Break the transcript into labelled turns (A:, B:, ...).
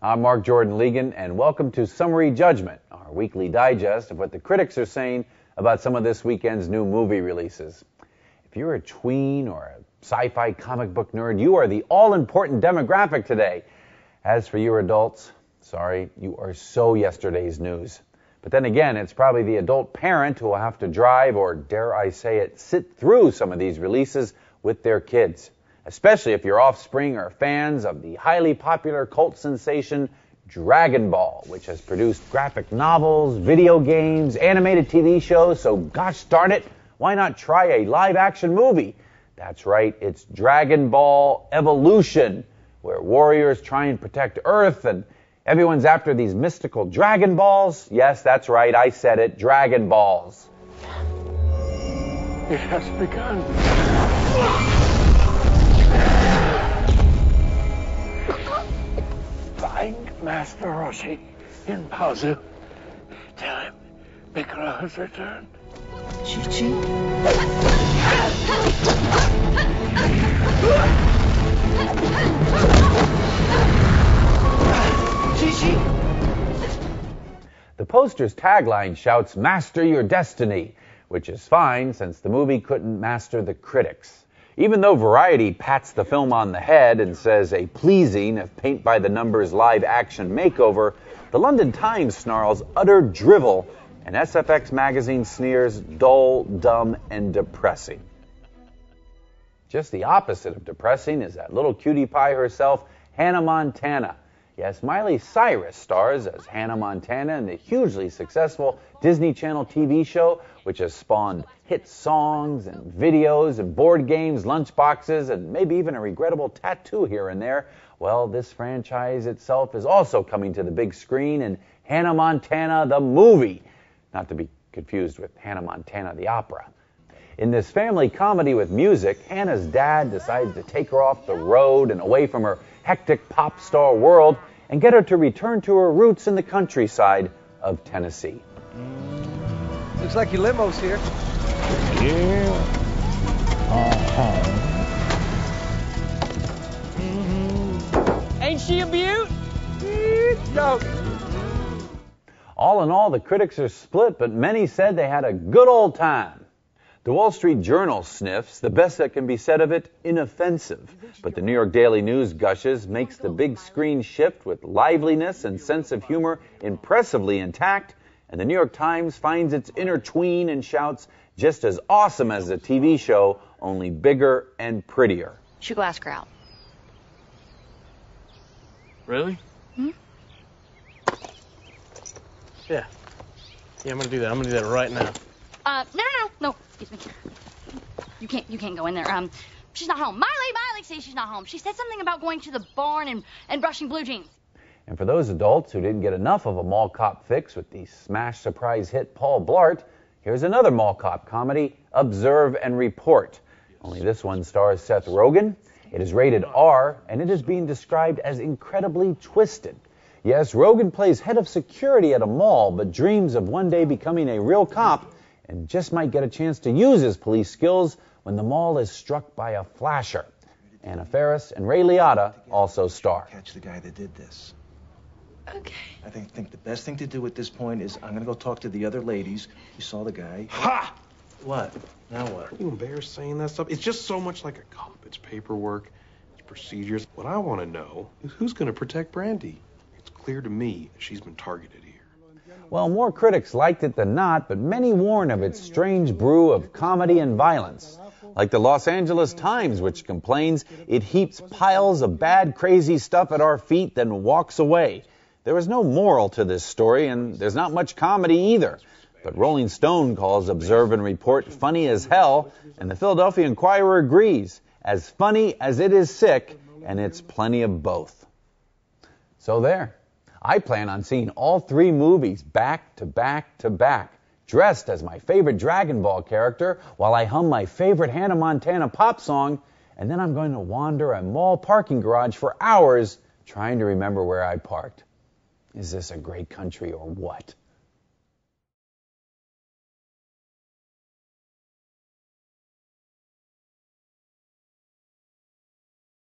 A: I'm Jordan Legan, and welcome to Summary Judgment, our weekly digest of what the critics are saying about some of this weekend's new movie releases. If you're a tween or a sci-fi comic book nerd, you are the all-important demographic today. As for you adults, sorry, you are so yesterday's news. But then again, it's probably the adult parent who will have to drive, or dare I say it, sit through some of these releases with their kids. Especially if your offspring are fans of the highly popular cult sensation Dragonball, which has produced graphic novels, video games, animated TV shows, so gosh darn it, why not try a live-action movie? That's right, it's Dragonball Evolution, where warriors try and protect Earth, and everyone's after these mystical Dragon Balls. Yes, that's right, I said it, Dragon Balls.
B: It has begun. Find Master Roshi in Pazu. Tell him Mikra has returned.
C: Chi-Chi?
A: The poster's tagline shouts, "Master your destiny," which is fine since the movie couldn't master the critics. Even though Variety pats the film on the head and says a pleasing, if paint-by-the-numbers live-action makeover, the London Times snarls utter drivel, and SFX magazine sneers dull, dumb, and depressing. Just the opposite of depressing is that little cutie pie herself, Hannah Montana. Yes, Miley Cyrus stars as Hannah Montana in the hugely successful Disney Channel TV show, which has spawned hit songs and videos and board games, lunchboxes, and maybe even a regrettable tattoo here and there. Well, this franchise itself is also coming to the big screen in Hannah Montana the movie, not to be confused with Hannah Montana the opera. In this family comedy with music, Hannah's dad decides to take her off the road and away from her hectic pop star world and get her to return to her roots in the countryside of Tennessee.
D: Looks like your limo's here.
B: Yeah.
C: Ain't she a beaut?
D: No.
A: All in all, the critics are split, but many said they had a good old time. The Wall Street Journal sniffs, the best that can be said of it, inoffensive. But the New York Daily News gushes, makes the big screen shift with liveliness and sense of humor impressively intact. And the New York Times finds its inner tween and shouts, just as awesome as the TV show, only bigger and prettier.
E: Should go ask her out.
F: Really?
E: Hmm?
F: Yeah. Yeah, I'm gonna do that. I'm gonna do that right now.
E: No. Excuse me. You can't go in there. She's not home. Miley says she's not home. She said something about going to the barn and brushing blue jeans.
A: And for those adults who didn't get enough of a mall cop fix with the smash surprise hit Paul Blart, here's another mall cop comedy, Observe and Report. Only this one stars Seth Rogen. It is rated R, and it is being described as incredibly twisted. Yes, Rogen plays head of security at a mall, but dreams of one day becoming a real cop, and just might get a chance to use his police skills when the mall is struck by a flasher. Anna Faris and Ray Liotta also star.
G: Catch the guy that did this.
E: Okay.
G: I think the best thing to do at this point is I'm gonna go talk to the other ladies. You saw the guy.
F: Ha!
G: What? Now what?
F: Are you embarrassed saying that stuff? It's just so much like a cop. It's paperwork, it's procedures. What I want to know is who's going to protect Brandy. It's clear to me she's been targeted here.
A: Well, more critics liked it than not, but many warn of its strange brew of comedy and violence. Like the Los Angeles Times, which complains it heaps piles of bad, crazy stuff at our feet, then walks away. There is no moral to this story, and there's not much comedy either. But Rolling Stone calls Observe and Report funny as hell, and the Philadelphia Inquirer agrees. As funny as it is sick, and it's plenty of both. So there. I plan on seeing all three movies back to back to back, dressed as my favorite Dragon Ball character while I hum my favorite Hannah Montana pop song, and then I'm going to wander a mall parking garage for hours trying to remember where I parked. Is this a great country or what?